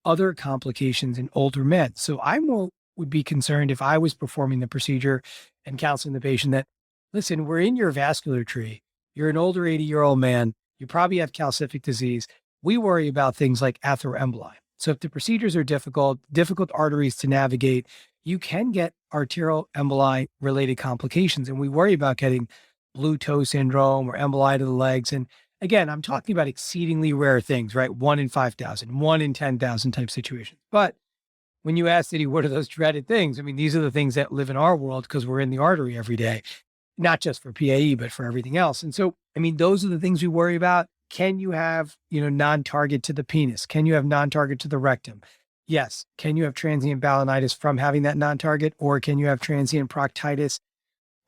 other complications in older men. So I would be concerned if I was performing the procedure and counseling the patient that, listen, we're in your vascular tree. You're an older 80-year-old man. You probably have calcific disease. We worry about things like atheroemboli. So if the procedures are difficult arteries to navigate, you can get arterial emboli related complications. And we worry about getting blue toe syndrome or emboli to the legs. And again, I'm talking about exceedingly rare things, right? 1 in 5,000, 1 in 10,000 type situations. But when you ask Diddy, what are those dreaded things? I mean, these are the things that live in our world because we're in the artery every day, not just for PAE, but for everything else. And so, those are the things we worry about. Can you have, non-target to the penis? Can you have non-target to the rectum? Yes. Can you have transient balanitis from having that non-target, or can you have transient proctitis?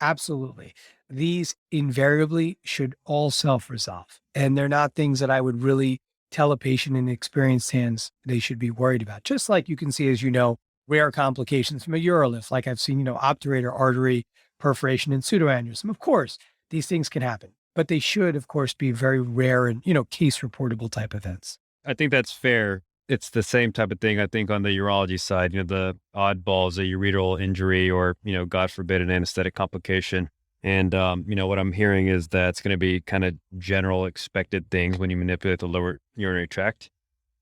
Absolutely. These invariably should all self-resolve. And they're not things that I would really tell a patient in experienced hands they should be worried about. Just like you can see, as you know, rare complications from a UroLift, like I've seen, obturator artery perforation and pseudoaneurysm. Of course, these things can happen, but they should, of course, be very rare and, case reportable type events. I think that's fair. It's the same type of thing, I think, on the urology side, the oddballs, a ureteral injury or, God forbid, an anesthetic complication. And, what I'm hearing is that it's going to be kind of general expected things when you manipulate the lower urinary tract.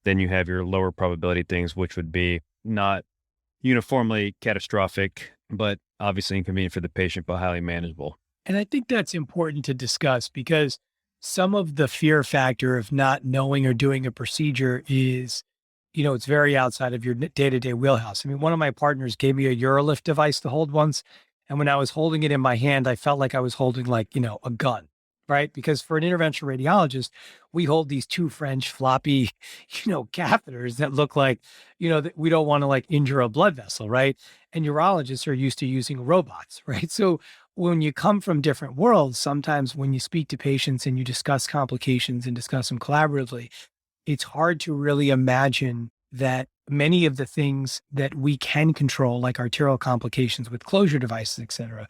Then you have your lower probability things, which would be not uniformly catastrophic, but obviously inconvenient for the patient, but highly manageable. And I think that's important to discuss because some of the fear factor of not knowing or doing a procedure is, it's very outside of your day-to-day wheelhouse. One of my partners gave me a UroLift device to hold once. And when I was holding it in my hand, I felt like I was holding a gun. right? Because for an interventional radiologist, we hold these two French floppy, catheters that look like, that we don't want to like injure a blood vessel, right? And urologists are used to using robots, right? So when you come from different worlds, sometimes when you speak to patients and you discuss complications and discuss them collaboratively, it's hard to really imagine that many of the things that we can control, like arterial complications with closure devices, et cetera,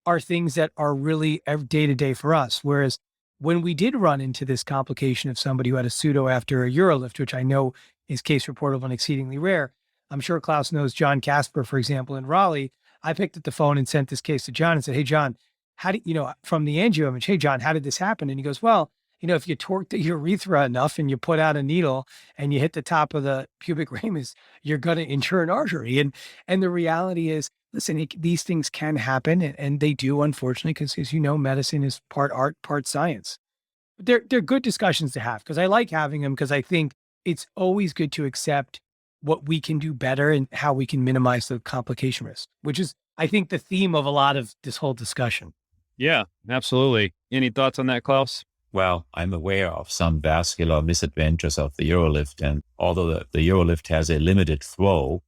are things that are really day to day for us. Whereas when we did run into this complication of somebody who had a pseudo after a UroLift, which I know is case reportable and exceedingly rare, I'm sure Klaus knows John Casper, for example, in Raleigh. I picked up the phone and sent this case to John and said, "Hey, John, how did, from the angio image, hey, John, how did this happen?" And he goes, "Well, if you torque the urethra enough and you put out a needle and you hit the top of the pubic ramus, you're going to injure an artery." And the reality is, listen, these things can happen, and they do, unfortunately, because as you know, medicine is part art, part science. But they're good discussions to have because I like having them because I think it's always good to accept what we can do better and how we can minimize the complication risk, which is, I think, the theme of a lot of this whole discussion. Yeah, absolutely. Any thoughts on that, Klaus? Well, I'm aware of some vascular misadventures of the UroLift, and although the UroLift has a limited throw,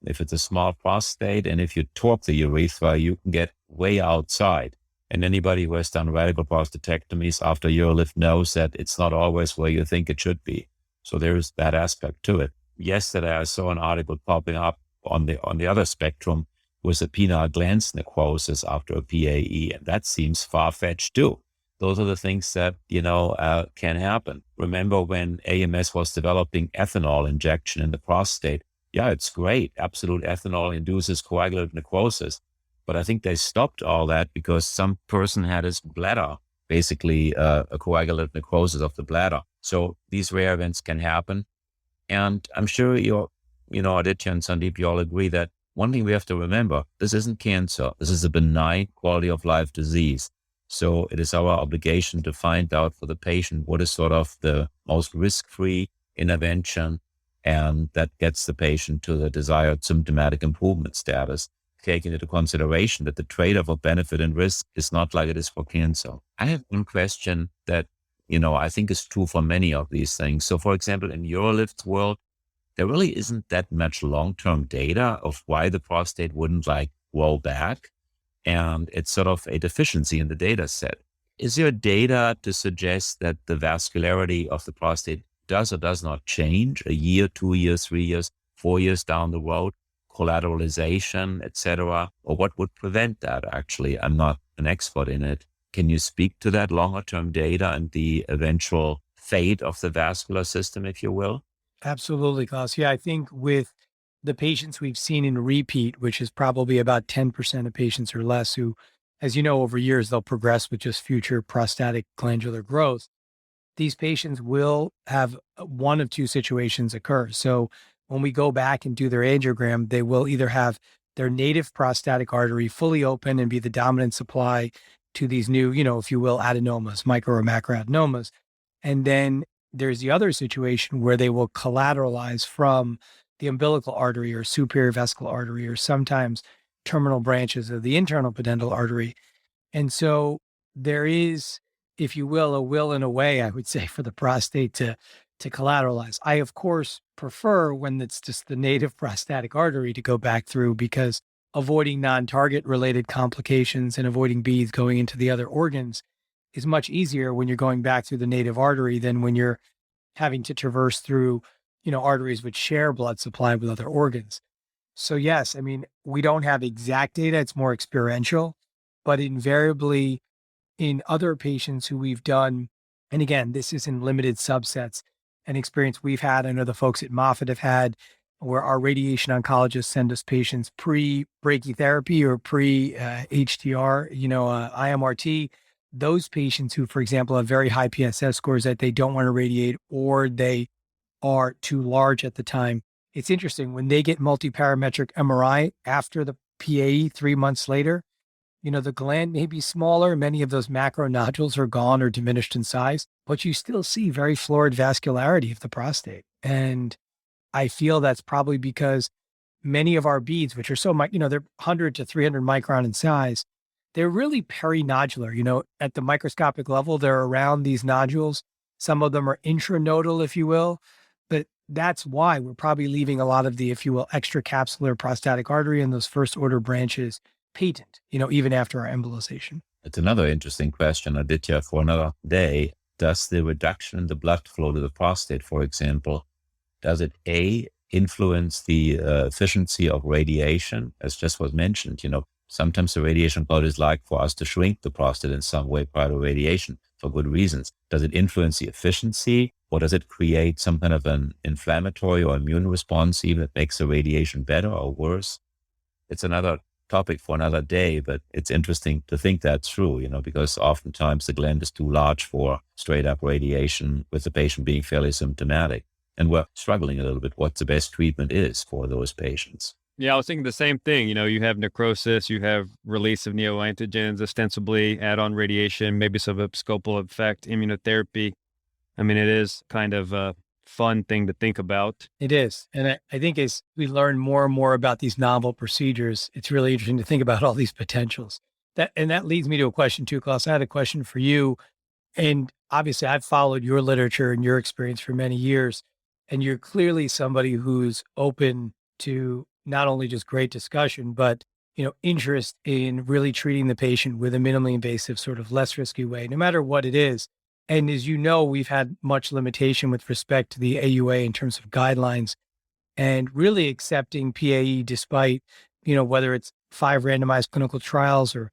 if it's a small prostate and if you torque the urethra, you can get way outside. And anybody who has done radical prostatectomies after UroLift knows that it's not always where you think it should be. So there's that aspect to it. Yesterday, I saw an article popping up on the other spectrum with a penile glands necrosis after a PAE, and that seems far-fetched too. Those are the things that, can happen. Remember when AMS was developing ethanol injection in the prostate? Yeah, it's great. Absolute ethanol induces coagulative necrosis. But I think they stopped all that because some person had his bladder, basically a coagulative necrosis of the bladder. So these rare events can happen. And I'm sure Aditya and Sandeep, you all agree that one thing we have to remember, this isn't cancer. This is a benign quality of life disease. So it is our obligation to find out for the patient what is sort of the most risk-free intervention, and that gets the patient to the desired symptomatic improvement status, taking into consideration that the trade-off of benefit and risk is not like it is for cancer. I have one question that, I think is true for many of these things. So for example, in UroLift's world, there really isn't that much long-term data of why the prostate wouldn't roll back. And it's sort of a deficiency in the data set. Is there data to suggest that the vascularity of the prostate does or does not change a year, 2 years, 3 years, 4 years down the road, collateralization, etc.? Or what would prevent that, actually? I'm not an expert in it. Can you speak to that longer-term data and the eventual fate of the vascular system, if you will? Absolutely, Klaus. Yeah, I think with the patients we've seen in repeat, which is probably about 10% of patients or less who, as you know, over years, they'll progress with just future prostatic glandular growth. These patients will have one of two situations occur. So when we go back and do their angiogram, they will either have their native prostatic artery fully open and be the dominant supply to these new, if you will, adenomas, micro or macroadenomas. And then there's the other situation where they will collateralize from the umbilical artery or superior vesical artery, or sometimes terminal branches of the internal pudendal artery. And so there is, if you will in a way, I would say, for the prostate to collateralize. I, of course, prefer when it's just the native prostatic artery to go back through, because avoiding non-target related complications and avoiding beads going into the other organs is much easier when you're going back through the native artery than when you're having to traverse through, arteries which share blood supply with other organs. So yes, I mean, we don't have exact data. It's more experiential, but invariably in other patients who we've done, and again, this is in limited subsets, an experience we've had, I know the folks at Moffitt have had, where our radiation oncologists send us patients pre-brachytherapy or pre-HTR, IMRT, those patients who, for example, have very high PSS scores that they don't want to radiate, or they are too large at the time. It's interesting, when they get multiparametric MRI after the PAE 3 months later, the gland may be smaller. Many of those macro nodules are gone or diminished in size, but you still see very florid vascularity of the prostate. And I feel that's probably because many of our beads, which are they're 100 to 300 micron in size, they're really perinodular. At the microscopic level, they're around these nodules. Some of them are intranodal, if you will, but that's why we're probably leaving a lot of the, if you will, extracapsular prostatic artery and those first order branches patent, even after our embolization. It's another interesting question, Aditya, for another day. Does the reduction in the blood flow to the prostate, for example, does it influence the efficiency of radiation? As just was mentioned, sometimes the radiation cloud is like for us to shrink the prostate in some way prior to radiation for good reasons. Does it influence the efficiency, or does it create some kind of an inflammatory or immune response even that makes the radiation better or worse? It's another topic for another day, but it's interesting to think that through, because oftentimes the gland is too large for straight up radiation with the patient being fairly symptomatic. And we're struggling a little bit what the best treatment is for those patients. Yeah, I was thinking the same thing. You have necrosis, you have release of neoantigens, ostensibly add-on radiation, maybe some abscopal effect, immunotherapy. It is kind of a fun thing to think about. It is. And I think as we learn more and more about these novel procedures, it's really interesting to think about all these potentials. That leads me to a question too, Claus. I had a question for you. And obviously I've followed your literature and your experience for many years. And you're clearly somebody who's open to not only just great discussion, but, interest in really treating the patient with a minimally invasive, sort of less risky way, no matter what it is. And as you know, we've had much limitation with respect to the AUA in terms of guidelines and really accepting PAE despite, whether it's 5 randomized clinical trials or,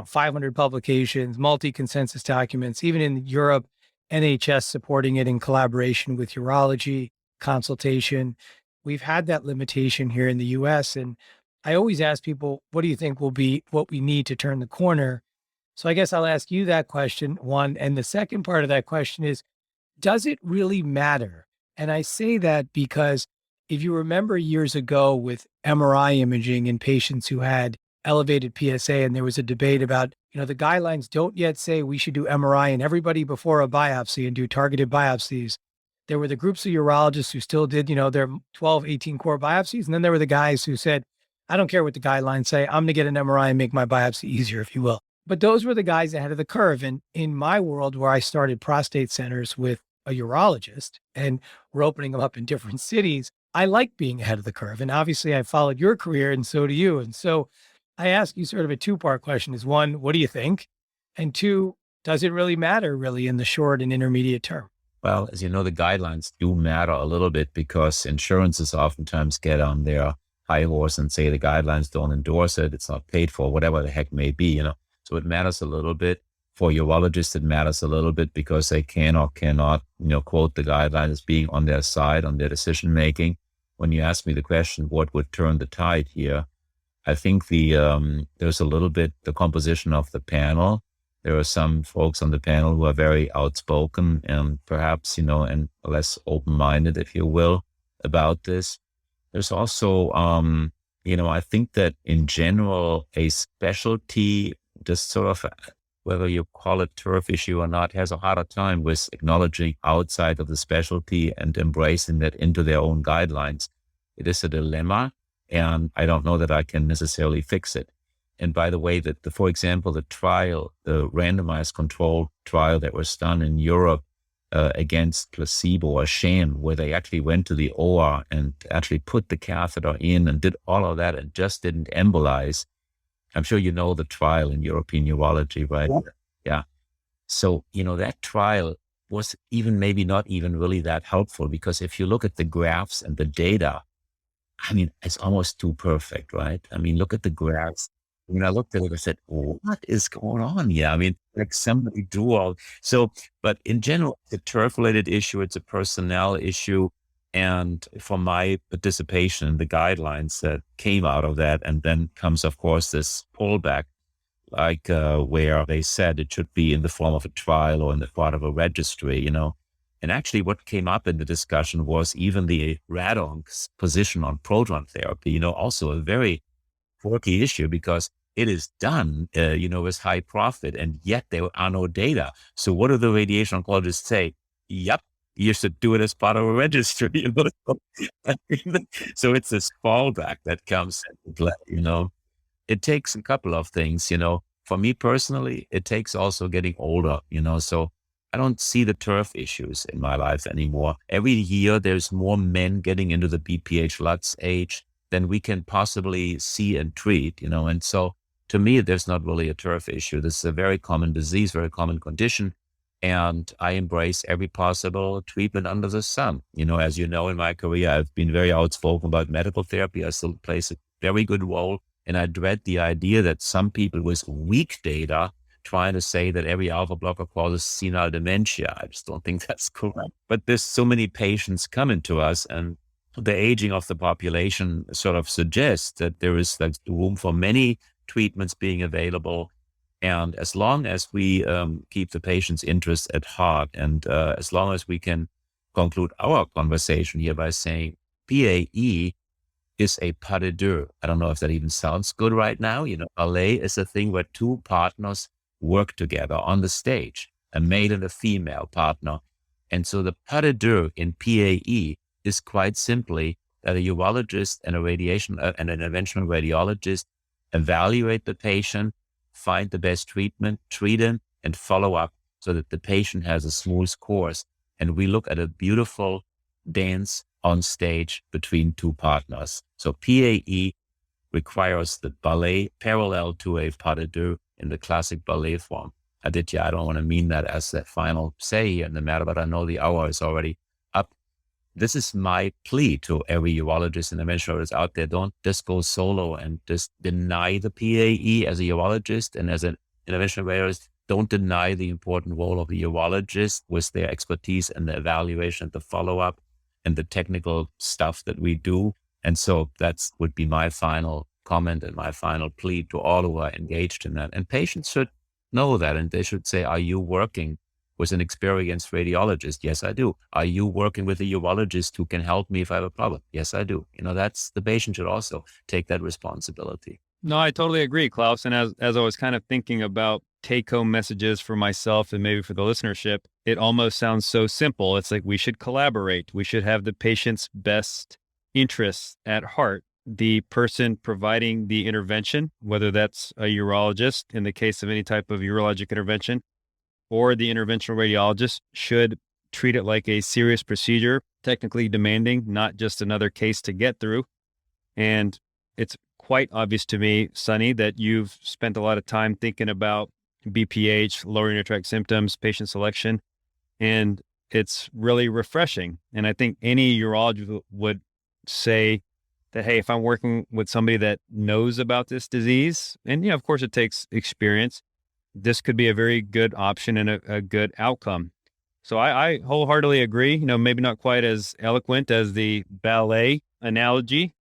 500 publications, multi-consensus documents, even in Europe, NHS supporting it in collaboration with urology, consultation. We've had that limitation here in the US. And I always ask people, what do you think will be what we need to turn the corner? So I guess I'll ask you that question, one. And the second part of that question is, does it really matter? And I say that because if you remember years ago with MRI imaging in patients who had elevated PSA, and there was a debate about, the guidelines don't yet say we should do MRI in everybody before a biopsy and do targeted biopsies. There were the groups of urologists who still did, their 12, 18 core biopsies. And then there were the guys who said, I don't care what the guidelines say. I'm going to get an MRI and make my biopsy easier, if you will. But those were the guys ahead of the curve. And in my world, where I started prostate centers with a urologist and we're opening them up in different cities, I like being ahead of the curve. And obviously I followed your career and so do you. And so I ask you sort of a two-part question is, one, what do you think? And two, does it really matter really in the short and intermediate term? Well, as you know, the guidelines do matter a little bit because insurances oftentimes get on their high horse and say the guidelines don't endorse it. It's not paid for, whatever the heck may be, So it matters a little bit. For urologists, it matters a little bit because they can or cannot, quote the guidelines as being on their side, on their decision-making. When you ask me the question, what would turn the tide here? I think there's a little bit the composition of the panel. There are some folks on the panel who are very outspoken and perhaps, and less open-minded, if you will, about this. There's also, I think that in general, a specialty, just sort of, whether you call it turf issue or not, has a harder time with acknowledging outside of the specialty and embracing that into their own guidelines. It is a dilemma, and I don't know that I can necessarily fix it. And by the way, for example, the randomized controlled trial that was done in Europe against placebo or sham, where they actually went to the OR and actually put the catheter in and did all of that and just didn't embolize. I'm sure you know the trial in European urology, right? Yeah. So, that trial was maybe not even really that helpful because if you look at the graphs and the data, it's almost too perfect, right? Look at the graphs. When I looked at it, I said, what is going on here? Like somebody drew all. So, but in general, it's a turf-related issue. It's a personnel issue. And for my participation in the guidelines that came out of that, and then comes, of course, this pullback, like where they said it should be in the form of a trial or in the form of a registry, And actually what came up in the discussion was even the radonk's position on proton therapy, also a very quirky issue because it is done, with high profit, and yet there are no data. So what do the radiation oncologists say? Yep, you should do it as part of a registry. So it's this fallback that comes into play. It takes a couple of things. for me personally, it takes also getting older, so I don't see the turf issues in my life anymore. Every year, there's more men getting into the BPH LUTS age than we can possibly see and treat, and so to me, there's not really a turf issue. This is a very common disease, very common condition. And I embrace every possible treatment under the sun. As you know, in my career, I've been very outspoken about medical therapy. I still plays a very good role. And I dread the idea that some people with weak data trying to say that every alpha blocker causes senile dementia. I just don't think that's correct. But there's so many patients coming to us, and the aging of the population sort of suggests that there is room for many treatments being available. And as long as we keep the patient's interests at heart, and as long as we can conclude our conversation here by saying PAE is a pas de deux. I don't know if that even sounds good right now. Ballet is a thing where two partners work together on the stage, a male and a female partner. And so the pas de deux in PAE is quite simply that a urologist and an interventional radiologist evaluate the patient, find the best treatment, treat him, and follow up so that the patient has a smooth course. And we look at a beautiful dance on stage between two partners. So PAE requires the ballet parallel to a pas de deux in the classic ballet form. Aditya, I don't want to mean that as the final say here in the matter, but I know the hour is already up. This is my plea to every urologist and interventional that's out there. Don't just go solo and just deny the PAE as a urologist and as an interventional radiologist. Don't deny the important role of the urologist with their expertise and the evaluation, the follow-up, and the technical stuff that we do. And so that's would be my final comment and my final plea to all who are engaged in that. And patients should know that, and they should say, are you working with an experienced radiologist? Yes, I do. Are you working with a urologist who can help me if I have a problem? Yes, I do. That's the patient should also take that responsibility. No, I totally agree, Klaus. And as I was kind of thinking about take-home messages for myself and maybe for the listenership, it almost sounds so simple. It's like we should collaborate. We should have the patient's best interests at heart. The person providing the intervention, whether that's a urologist in the case of any type of urologic intervention, or the interventional radiologist, should treat it like a serious procedure, technically demanding, not just another case to get through. And it's quite obvious to me, Sonny, that you've spent a lot of time thinking about BPH, lower urinary tract symptoms, patient selection, and it's really refreshing. And I think any urologist would say that, hey, if I'm working with somebody that knows about this disease, and of course it takes experience, this could be a very good option and a good outcome. So I wholeheartedly agree, maybe not quite as eloquent as the ballet analogy,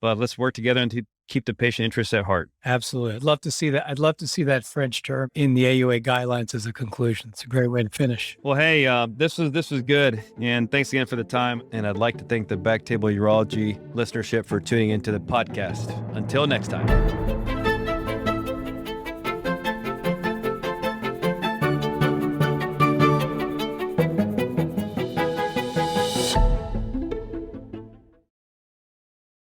but let's work together and to keep the patient interest at heart. Absolutely. I'd love to see that. I'd love to see that French term in the AUA guidelines as a conclusion. It's a great way to finish. Well, hey, this was good. And thanks again for the time. And I'd like to thank the BackTable Urology listenership for tuning into the podcast. Until next time.